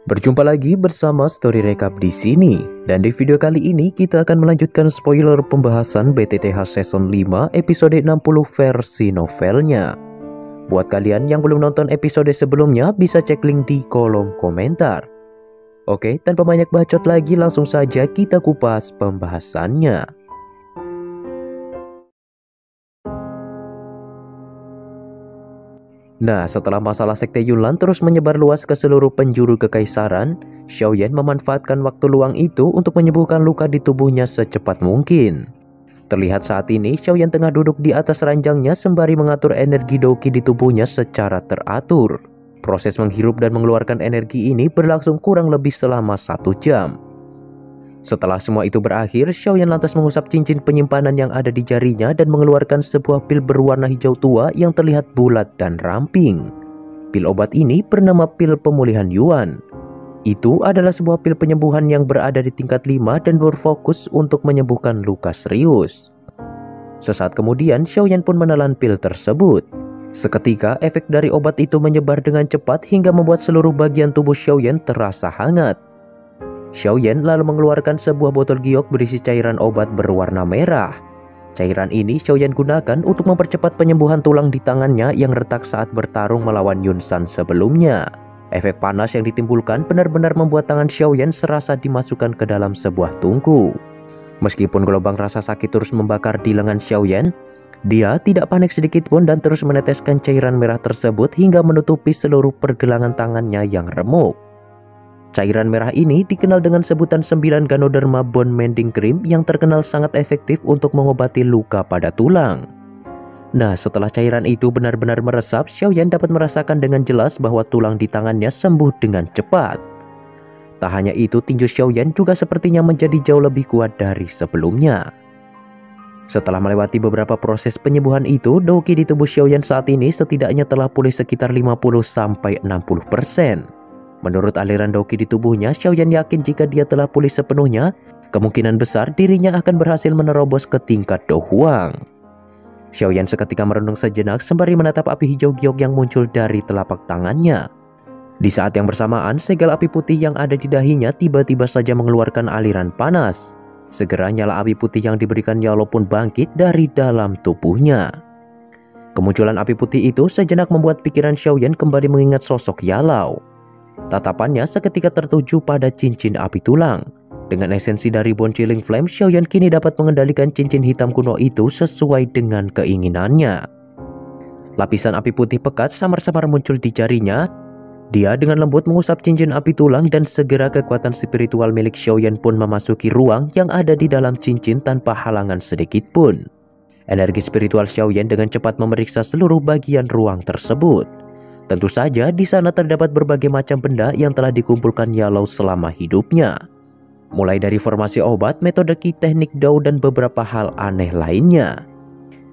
Berjumpa lagi bersama Story Recap di sini. Dan di video kali ini kita akan melanjutkan spoiler pembahasan BTTH Season 5 episode 60 versi novelnya. Buat kalian yang belum nonton episode sebelumnya bisa cek link di kolom komentar. Oke, tanpa banyak bacot lagi langsung saja kita kupas pembahasannya. Nah, setelah masalah Sekte Yunlan terus menyebar luas ke seluruh penjuru kekaisaran, Xiaoyan memanfaatkan waktu luang itu untuk menyembuhkan luka di tubuhnya secepat mungkin. Terlihat saat ini, Xiaoyan tengah duduk di atas ranjangnya sembari mengatur energi Douqi di tubuhnya secara teratur. Proses menghirup dan mengeluarkan energi ini berlangsung kurang lebih selama 1 jam. Setelah semua itu berakhir, Xiaoyan lantas mengusap cincin penyimpanan yang ada di jarinya dan mengeluarkan sebuah pil berwarna hijau tua yang terlihat bulat dan ramping. Pil obat ini bernama pil pemulihan Yuan. Itu adalah sebuah pil penyembuhan yang berada di tingkat 5 dan berfokus untuk menyembuhkan luka serius. Sesaat kemudian, Xiaoyan pun menelan pil tersebut. Seketika, efek dari obat itu menyebar dengan cepat hingga membuat seluruh bagian tubuh Xiaoyan terasa hangat. Xiaoyan lalu mengeluarkan sebuah botol giok berisi cairan obat berwarna merah. Cairan ini Xiaoyan gunakan untuk mempercepat penyembuhan tulang di tangannya yang retak saat bertarung melawan Yun San sebelumnya. Efek panas yang ditimbulkan benar-benar membuat tangan Xiaoyan serasa dimasukkan ke dalam sebuah tungku. Meskipun gelombang rasa sakit terus membakar di lengan Xiaoyan, dia tidak panik sedikit pun dan terus meneteskan cairan merah tersebut hingga menutupi seluruh pergelangan tangannya yang remuk. Cairan merah ini dikenal dengan sebutan 9 Ganoderma Bone Mending Cream yang terkenal sangat efektif untuk mengobati luka pada tulang. Nah, setelah cairan itu benar-benar meresap, Xiaoyan dapat merasakan dengan jelas bahwa tulang di tangannya sembuh dengan cepat. Tak hanya itu, tinju Xiaoyan juga sepertinya menjadi jauh lebih kuat dari sebelumnya. Setelah melewati beberapa proses penyembuhan itu, Douqi di tubuh Xiaoyan saat ini setidaknya telah pulih sekitar 50-60%. Menurut aliran Douqi di tubuhnya, Xiaoyan yakin jika dia telah pulih sepenuhnya, kemungkinan besar dirinya akan berhasil menerobos ke tingkat Do Huang. Xiaoyan seketika merenung sejenak sembari menatap api hijau giok yang muncul dari telapak tangannya. Di saat yang bersamaan, segel api putih yang ada di dahinya tiba-tiba saja mengeluarkan aliran panas. Segera nyala api putih yang diberikan Yalo pun bangkit dari dalam tubuhnya. Kemunculan api putih itu sejenak membuat pikiran Xiaoyan kembali mengingat sosok Yalau. Tatapannya seketika tertuju pada cincin api tulang. Dengan esensi dari Bone Chilling Flame, Xiaoyan kini dapat mengendalikan cincin hitam kuno itu sesuai dengan keinginannya. Lapisan api putih pekat samar-samar muncul di jarinya. Dia dengan lembut mengusap cincin api tulang dan segera kekuatan spiritual milik Xiaoyan pun memasuki ruang yang ada di dalam cincin tanpa halangan sedikit pun. Energi spiritual Xiaoyan dengan cepat memeriksa seluruh bagian ruang tersebut. Tentu saja di sana terdapat berbagai macam benda yang telah dikumpulkan Yalau selama hidupnya. Mulai dari formasi obat, metode ki, teknik Dao, dan beberapa hal aneh lainnya.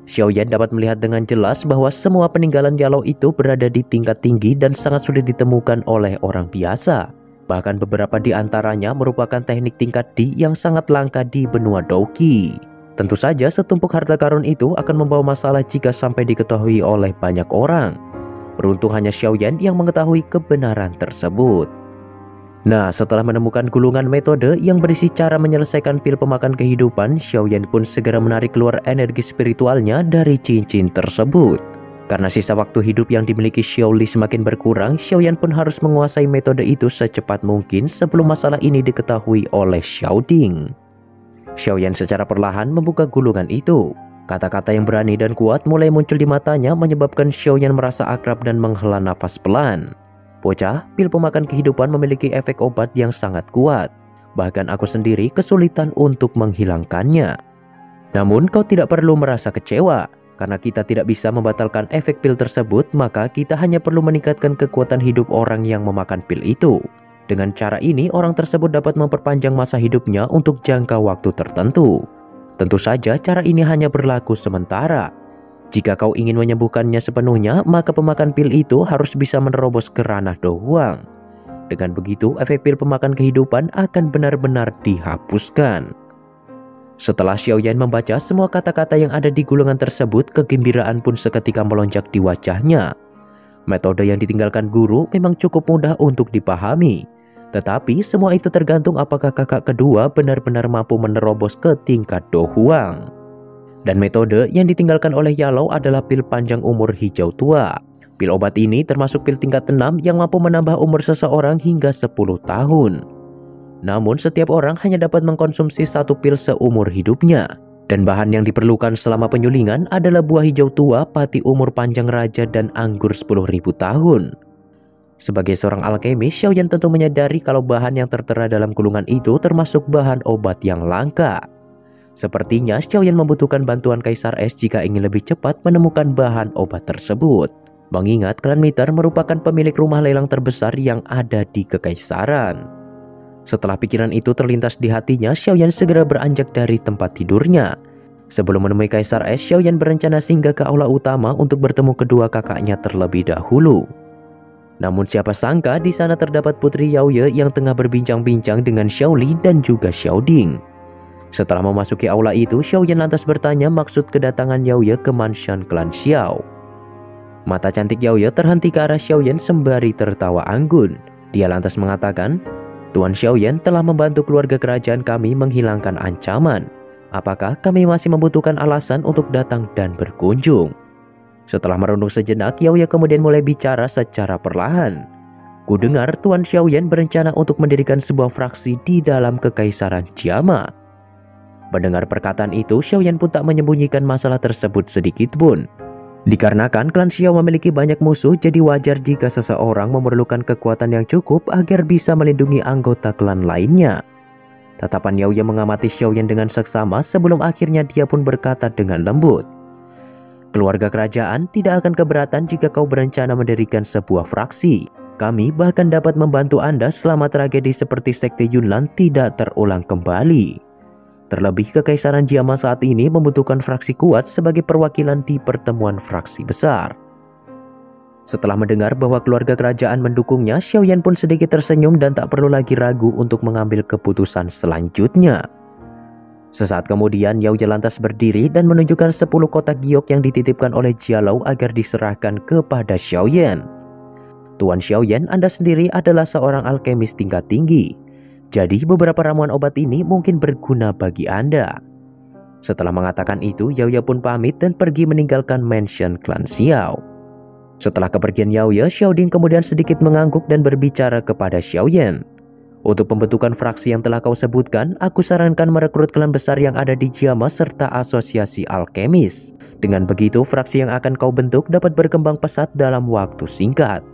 Xiaoyan dapat melihat dengan jelas bahwa semua peninggalan Yalau itu berada di tingkat tinggi dan sangat sulit ditemukan oleh orang biasa. Bahkan beberapa di antaranya merupakan teknik tingkat D yang sangat langka di benua Douqi. Tentu saja setumpuk harta karun itu akan membawa masalah jika sampai diketahui oleh banyak orang. Beruntung hanya Xiaoyan yang mengetahui kebenaran tersebut. Nah, setelah menemukan gulungan metode yang berisi cara menyelesaikan pil pemakan kehidupan, Xiaoyan pun segera menarik keluar energi spiritualnya dari cincin tersebut. Karena sisa waktu hidup yang dimiliki Xiaoli semakin berkurang, Xiaoyan pun harus menguasai metode itu secepat mungkin sebelum masalah ini diketahui oleh Xiaoding. Xiaoyan secara perlahan membuka gulungan itu. Kata-kata yang berani dan kuat mulai muncul di matanya menyebabkan Xiaoyan merasa akrab dan menghela nafas pelan. Bocah, pil pemakan kehidupan memiliki efek obat yang sangat kuat. Bahkan aku sendiri kesulitan untuk menghilangkannya. Namun kau tidak perlu merasa kecewa. Karena kita tidak bisa membatalkan efek pil tersebut, maka kita hanya perlu meningkatkan kekuatan hidup orang yang memakan pil itu. Dengan cara ini, orang tersebut dapat memperpanjang masa hidupnya untuk jangka waktu tertentu. Tentu saja cara ini hanya berlaku sementara. Jika kau ingin menyembuhkannya sepenuhnya, maka pemakan pil itu harus bisa menerobos ke ranah Do Huang. Dengan begitu, efek pil pemakan kehidupan akan benar-benar dihapuskan. Setelah Xiaoyan membaca semua kata-kata yang ada di gulungan tersebut, kegembiraan pun seketika melonjak di wajahnya. Metode yang ditinggalkan guru memang cukup mudah untuk dipahami. Tetapi semua itu tergantung apakah kakak kedua benar-benar mampu menerobos ke tingkat Do Huang. Dan metode yang ditinggalkan oleh Yalou adalah pil panjang umur hijau tua. Pil obat ini termasuk pil tingkat 6 yang mampu menambah umur seseorang hingga 10 tahun. Namun setiap orang hanya dapat mengkonsumsi satu pil seumur hidupnya. Dan bahan yang diperlukan selama penyulingan adalah buah hijau tua, pati umur panjang raja, dan anggur 10.000 tahun. Sebagai seorang alkemis, Xiaoyan tentu menyadari kalau bahan yang tertera dalam gulungan itu termasuk bahan obat yang langka. Sepertinya Xiaoyan membutuhkan bantuan Kaisar Es jika ingin lebih cepat menemukan bahan obat tersebut. Mengingat klan Miter merupakan pemilik rumah lelang terbesar yang ada di Kekaisaran. Setelah pikiran itu terlintas di hatinya, Xiaoyan segera beranjak dari tempat tidurnya. Sebelum menemui Kaisar Es, Xiaoyan berencana singgah ke aula utama untuk bertemu kedua kakaknya terlebih dahulu. Namun siapa sangka di sana terdapat Putri Yaoye yang tengah berbincang-bincang dengan Xiaoli dan juga Xiaoding. Setelah memasuki aula itu, Xiaoyan lantas bertanya maksud kedatangan Yaoye ke mansion klan Xiao. Mata cantik Yaoye terhenti ke arah Xiaoyan sembari tertawa anggun. Dia lantas mengatakan, "Tuan Xiaoyan telah membantu keluarga kerajaan kami menghilangkan ancaman. Apakah kami masih membutuhkan alasan untuk datang dan berkunjung?" Setelah merenung sejenak, Yaoye kemudian mulai bicara secara perlahan. "Kudengar Tuan Xiaoyan berencana untuk mendirikan sebuah fraksi di dalam Kekaisaran Jiama." Mendengar perkataan itu, Xiaoyan pun tak menyembunyikan masalah tersebut sedikit pun. Dikarenakan klan Xiao memiliki banyak musuh, jadi wajar jika seseorang memerlukan kekuatan yang cukup agar bisa melindungi anggota klan lainnya. Tatapan Yaoye mengamati Xiaoyan dengan seksama sebelum akhirnya dia pun berkata dengan lembut, "Keluarga kerajaan tidak akan keberatan jika kau berencana mendirikan sebuah fraksi. Kami bahkan dapat membantu Anda selama tragedi seperti Sekte Yunlan tidak terulang kembali. Terlebih Kekaisaran Jiama saat ini membutuhkan fraksi kuat sebagai perwakilan di pertemuan fraksi besar." Setelah mendengar bahwa keluarga kerajaan mendukungnya, Xiaoyan pun sedikit tersenyum dan tak perlu lagi ragu untuk mengambil keputusan selanjutnya. Sesaat kemudian, Yaoye lantas berdiri dan menunjukkan 10 kotak giok yang dititipkan oleh Jialou agar diserahkan kepada Xiaoyan. "Tuan Xiaoyan, Anda sendiri adalah seorang alkemis tingkat tinggi. Jadi beberapa ramuan obat ini mungkin berguna bagi Anda." Setelah mengatakan itu, Yaoye pun pamit dan pergi meninggalkan mansion klan Xiao. Setelah kepergian Yaoye, Xiaoding kemudian sedikit mengangguk dan berbicara kepada Xiaoyan. "Untuk pembentukan fraksi yang telah kau sebutkan, aku sarankan merekrut klan besar yang ada di Jiama serta asosiasi alkemis. Dengan begitu, fraksi yang akan kau bentuk dapat berkembang pesat dalam waktu singkat.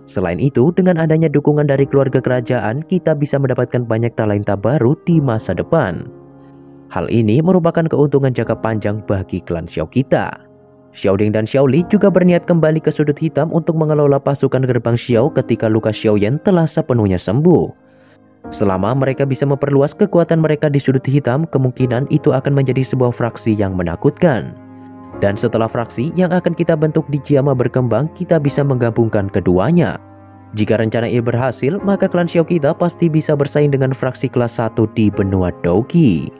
Selain itu, dengan adanya dukungan dari keluarga kerajaan, kita bisa mendapatkan banyak talenta baru di masa depan. Hal ini merupakan keuntungan jangka panjang bagi klan Xiao kita." Xiaoding dan Xiaoli juga berniat kembali ke sudut hitam untuk mengelola pasukan gerbang Xiao ketika luka Xiaoyan telah sepenuhnya sembuh. Selama mereka bisa memperluas kekuatan mereka di sudut hitam, kemungkinan itu akan menjadi sebuah fraksi yang menakutkan. Dan setelah fraksi yang akan kita bentuk di Jiama berkembang, kita bisa menggabungkan keduanya. Jika rencana ini berhasil, maka klan Xiao kita pasti bisa bersaing dengan fraksi kelas 1 di benua Douqi.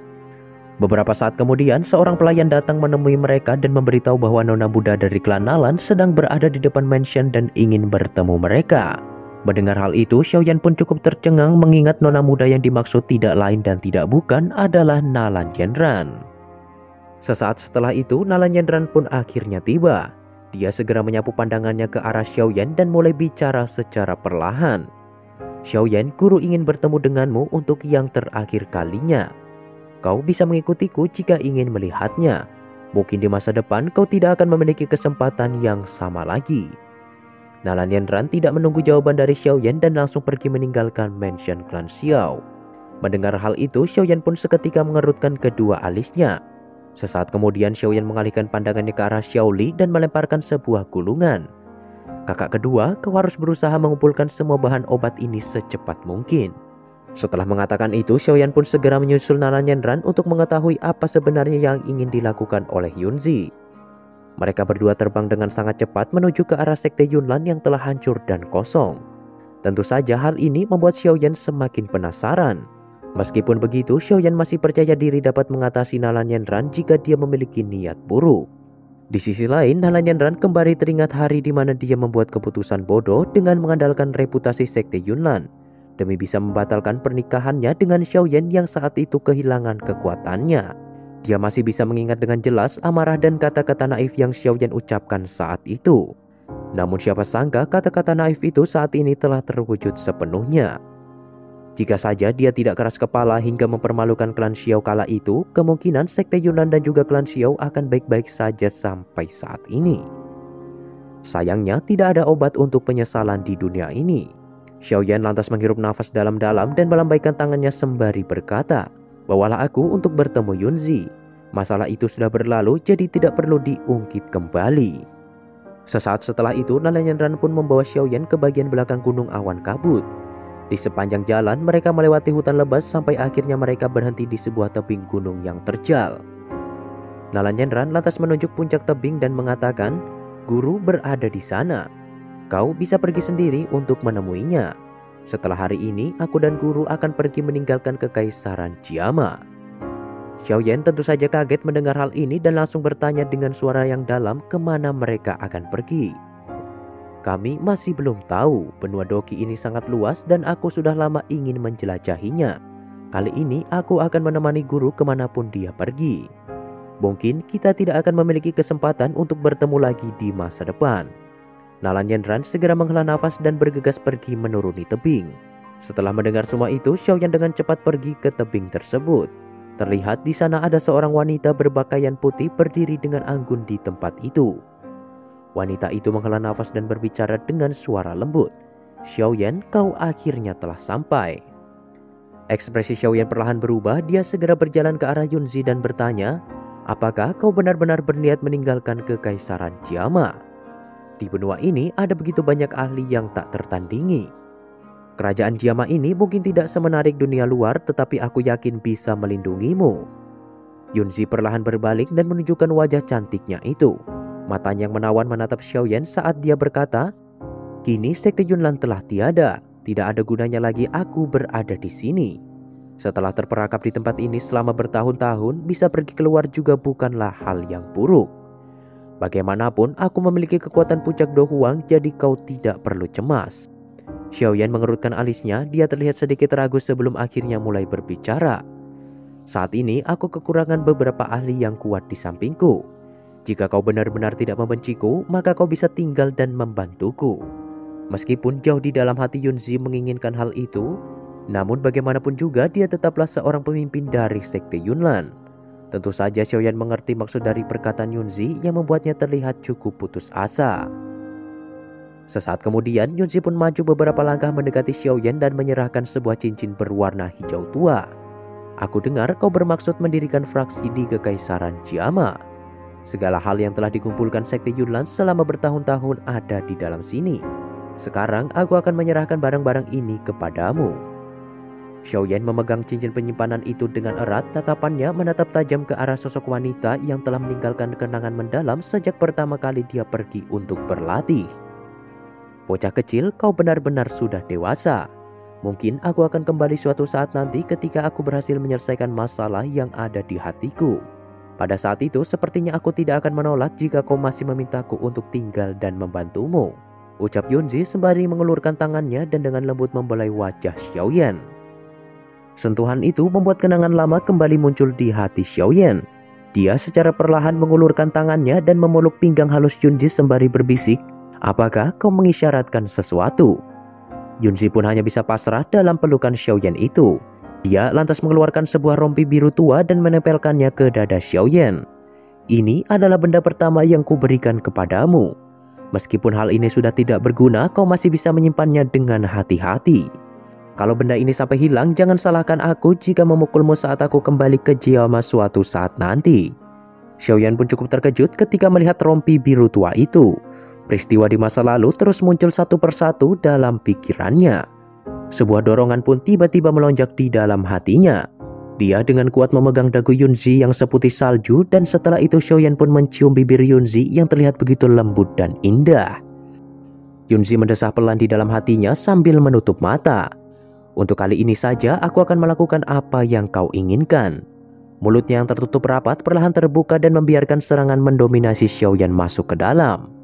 Beberapa saat kemudian, seorang pelayan datang menemui mereka dan memberitahu bahwa nona muda dari klan Nalan sedang berada di depan mansion dan ingin bertemu mereka. Mendengar hal itu, Xiaoyan pun cukup tercengang mengingat nona muda yang dimaksud tidak lain dan tidak bukan adalah Nalan Yenran. Sesaat setelah itu, Nalan Yenran pun akhirnya tiba. Dia segera menyapu pandangannya ke arah Xiaoyan dan mulai bicara secara perlahan. "Xiaoyan, guru ingin bertemu denganmu untuk yang terakhir kalinya. Kau bisa mengikutiku jika ingin melihatnya. Mungkin di masa depan kau tidak akan memiliki kesempatan yang sama lagi." Nalan Yenran tidak menunggu jawaban dari Xiaoyan dan langsung pergi meninggalkan mansion klan Xiao. Mendengar hal itu, Xiaoyan pun seketika mengerutkan kedua alisnya. Sesaat kemudian Xiaoyan mengalihkan pandangannya ke arah Xiaoli dan melemparkan sebuah gulungan. "Kakak kedua, kau harus berusaha mengumpulkan semua bahan obat ini secepat mungkin." Setelah mengatakan itu, Xiaoyan pun segera menyusul Nalan Yenran untuk mengetahui apa sebenarnya yang ingin dilakukan oleh Yunzi. Mereka berdua terbang dengan sangat cepat menuju ke arah Sekte Yunlan yang telah hancur dan kosong. Tentu saja hal ini membuat Xiaoyan semakin penasaran. Meskipun begitu, Xiaoyan masih percaya diri dapat mengatasi Nalan Yenran jika dia memiliki niat buruk. Di sisi lain, Nalan Yenran kembali teringat hari di mana dia membuat keputusan bodoh dengan mengandalkan reputasi Sekte Yunlan. demi bisa membatalkan pernikahannya dengan Xiaoyan yang saat itu kehilangan kekuatannya. Dia masih bisa mengingat dengan jelas amarah dan kata-kata naif yang Xiaoyan ucapkan saat itu. Namun siapa sangka kata-kata naif itu saat ini telah terwujud sepenuhnya. Jika saja dia tidak keras kepala hingga mempermalukan klan Xiao kala itu, kemungkinan sekte Yunnan dan juga klan Xiao akan baik-baik saja sampai saat ini. Sayangnya tidak ada obat untuk penyesalan di dunia ini. Xiaoyan lantas menghirup nafas dalam-dalam dan melambaikan tangannya sembari berkata, "Bawalah aku untuk bertemu Yunzi. Masalah itu sudah berlalu, jadi tidak perlu diungkit kembali." Sesaat setelah itu, Nalendran pun membawa Xiaoyan ke bagian belakang gunung awan kabut. Di sepanjang jalan, mereka melewati hutan lebat sampai akhirnya mereka berhenti di sebuah tebing gunung yang terjal. Nalendran lantas menunjuk puncak tebing dan mengatakan, "Guru berada di sana. Kau bisa pergi sendiri untuk menemuinya. Setelah hari ini, aku dan guru akan pergi meninggalkan kekaisaran Jiama." Xiaoyan tentu saja kaget mendengar hal ini dan langsung bertanya dengan suara yang dalam kemana mereka akan pergi. "Kami masih belum tahu, benua Doki ini sangat luas dan aku sudah lama ingin menjelajahinya. Kali ini aku akan menemani guru kemanapun dia pergi. Mungkin kita tidak akan memiliki kesempatan untuk bertemu lagi di masa depan." Nalendran segera menghela nafas dan bergegas pergi menuruni tebing. Setelah mendengar semua itu, Xiaoyan dengan cepat pergi ke tebing tersebut. Terlihat di sana ada seorang wanita berpakaian putih berdiri dengan anggun di tempat itu. Wanita itu menghela nafas dan berbicara dengan suara lembut. "Xiaoyan, kau akhirnya telah sampai." Ekspresi Xiaoyan perlahan berubah. Dia segera berjalan ke arah Yunzi dan bertanya, "Apakah kau benar-benar berniat meninggalkan kekaisaran Jiama? Di benua ini ada begitu banyak ahli yang tak tertandingi. Kerajaan Jiama ini mungkin tidak semenarik dunia luar, tetapi aku yakin bisa melindungimu." Yunzi perlahan berbalik dan menunjukkan wajah cantiknya itu. Matanya yang menawan menatap Xiaoyan saat dia berkata, "Kini sekte Yunnan telah tiada. Tidak ada gunanya lagi aku berada di sini. Setelah terperangkap di tempat ini selama bertahun-tahun, bisa pergi keluar juga bukanlah hal yang buruk. Bagaimanapun aku memiliki kekuatan puncak Do Huang, jadi kau tidak perlu cemas." Xiaoyan mengerutkan alisnya. Dia terlihat sedikit ragu sebelum akhirnya mulai berbicara. "Saat ini aku kekurangan beberapa ahli yang kuat di sampingku. Jika kau benar-benar tidak membenciku, maka kau bisa tinggal dan membantuku." Meskipun jauh di dalam hati Yunzi menginginkan hal itu, namun bagaimanapun juga dia tetaplah seorang pemimpin dari sekte Yunnan. Tentu saja Xiaoyan mengerti maksud dari perkataan Yunzi yang membuatnya terlihat cukup putus asa. Sesaat kemudian, Yunzi pun maju beberapa langkah mendekati Xiaoyan dan menyerahkan sebuah cincin berwarna hijau tua. "Aku dengar kau bermaksud mendirikan fraksi di kekaisaran Jiama. Segala hal yang telah dikumpulkan sekte Yunnan selama bertahun-tahun ada di dalam sini. Sekarang aku akan menyerahkan barang-barang ini kepadamu." Xiaoyan memegang cincin penyimpanan itu dengan erat. Tatapannya menatap tajam ke arah sosok wanita yang telah meninggalkan kenangan mendalam sejak pertama kali dia pergi untuk berlatih. "Bocah kecil, kau benar-benar sudah dewasa. Mungkin aku akan kembali suatu saat nanti ketika aku berhasil menyelesaikan masalah yang ada di hatiku. Pada saat itu sepertinya aku tidak akan menolak jika kau masih memintaku untuk tinggal dan membantumu," ucap Yunzi sembari mengulurkan tangannya dan dengan lembut membelai wajah Xiaoyan. Sentuhan itu membuat kenangan lama kembali muncul di hati Xiaoyan. Dia secara perlahan mengulurkan tangannya dan memeluk pinggang halus Yunzi sembari berbisik, "Apakah kau mengisyaratkan sesuatu?" Yunzi pun hanya bisa pasrah dalam pelukan Xiaoyan itu. Dia lantas mengeluarkan sebuah rompi biru tua dan menempelkannya ke dada Xiaoyan. "Ini adalah benda pertama yang kuberikan kepadamu. Meskipun hal ini sudah tidak berguna, kau masih bisa menyimpannya dengan hati-hati. Kalau benda ini sampai hilang, jangan salahkan aku jika memukulmu saat aku kembali ke Jiama suatu saat nanti." Xiaoyan pun cukup terkejut ketika melihat rompi biru tua itu. Peristiwa di masa lalu terus muncul satu persatu dalam pikirannya. Sebuah dorongan pun tiba-tiba melonjak di dalam hatinya. Dia dengan kuat memegang dagu Yunzi yang seputih salju, dan setelah itu Xiaoyan pun mencium bibir Yunzi yang terlihat begitu lembut dan indah. Yunzi mendesah pelan di dalam hatinya sambil menutup mata. "Untuk kali ini saja aku akan melakukan apa yang kau inginkan." Mulutnya yang tertutup rapat perlahan terbuka dan membiarkan serangan mendominasi Xiaoyan masuk ke dalam.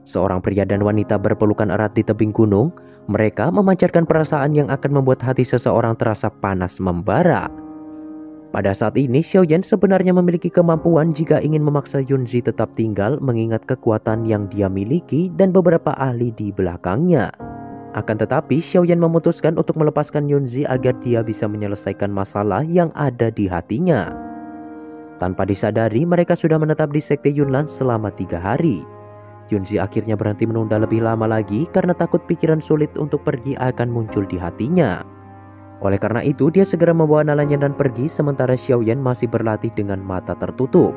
Seorang pria dan wanita berpelukan erat di tebing gunung. Mereka memancarkan perasaan yang akan membuat hati seseorang terasa panas membara. Pada saat ini, Xiaoyan sebenarnya memiliki kemampuan jika ingin memaksa Yunzi tetap tinggal mengingat kekuatan yang dia miliki dan beberapa ahli di belakangnya. Akan tetapi, Xiaoyan memutuskan untuk melepaskan Yunzi agar dia bisa menyelesaikan masalah yang ada di hatinya. Tanpa disadari, mereka sudah menetap di Sekte Yunlan selama 3 hari. Yunzi akhirnya berhenti menunda lebih lama lagi karena takut pikiran sulit untuk pergi akan muncul di hatinya. Oleh karena itu, dia segera membawa nalanya dan pergi sementara Xiaoyan masih berlatih dengan mata tertutup.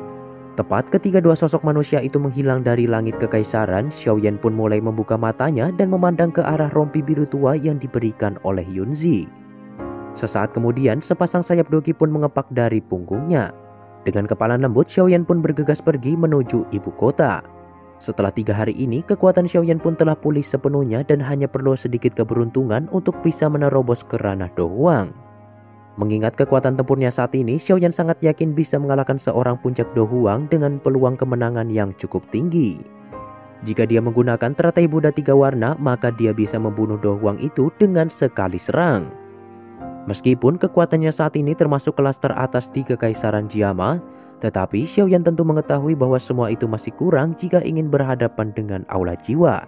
Tepat ketika dua sosok manusia itu menghilang dari langit kekaisaran, Xiaoyan pun mulai membuka matanya dan memandang ke arah rompi biru tua yang diberikan oleh Yunzi. Sesaat kemudian, sepasang sayap dogi pun mengepak dari punggungnya. Dengan kepala lembut, Xiaoyan pun bergegas pergi menuju ibu kota. Setelah 3 hari ini, kekuatan Xiaoyan pun telah pulih sepenuhnya dan hanya perlu sedikit keberuntungan untuk bisa menerobos ke ranah Do Huang. Mengingat kekuatan tempurnya saat ini, Xiaoyan sangat yakin bisa mengalahkan seorang puncak Do Huang dengan peluang kemenangan yang cukup tinggi. Jika dia menggunakan teratai Buddha 3 warna, maka dia bisa membunuh Do Huang itu dengan sekali serang. Meskipun kekuatannya saat ini termasuk kelas teratas di Kekaisaran Jiama, tetapi Xiaoyan tentu mengetahui bahwa semua itu masih kurang jika ingin berhadapan dengan Aula Jiwa.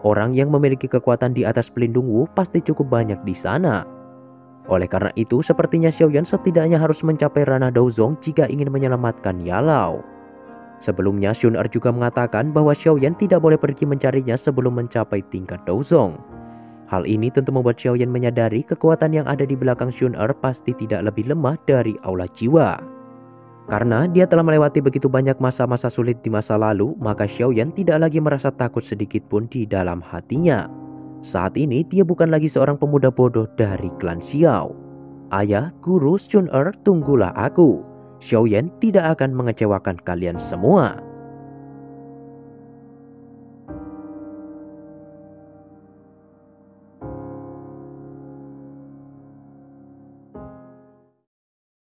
Orang yang memiliki kekuatan di atas pelindung Wu pasti cukup banyak di sana. Oleh karena itu, sepertinya Xiaoyan setidaknya harus mencapai ranah Daozong jika ingin menyelamatkan Yalao. Sebelumnya, Xun juga mengatakan bahwa Xiaoyan tidak boleh pergi mencarinya sebelum mencapai tingkat Daozong. Hal ini tentu membuat Xiaoyan menyadari kekuatan yang ada di belakang Xun pasti tidak lebih lemah dari Aula Jiwa. Karena dia telah melewati begitu banyak masa-masa sulit di masa lalu, maka Xiaoyan tidak lagi merasa takut sedikit pun di dalam hatinya. Saat ini dia bukan lagi seorang pemuda bodoh dari klan Xiao. Ayah, guru, Xun tunggulah aku. Xiaoyan tidak akan mengecewakan kalian semua.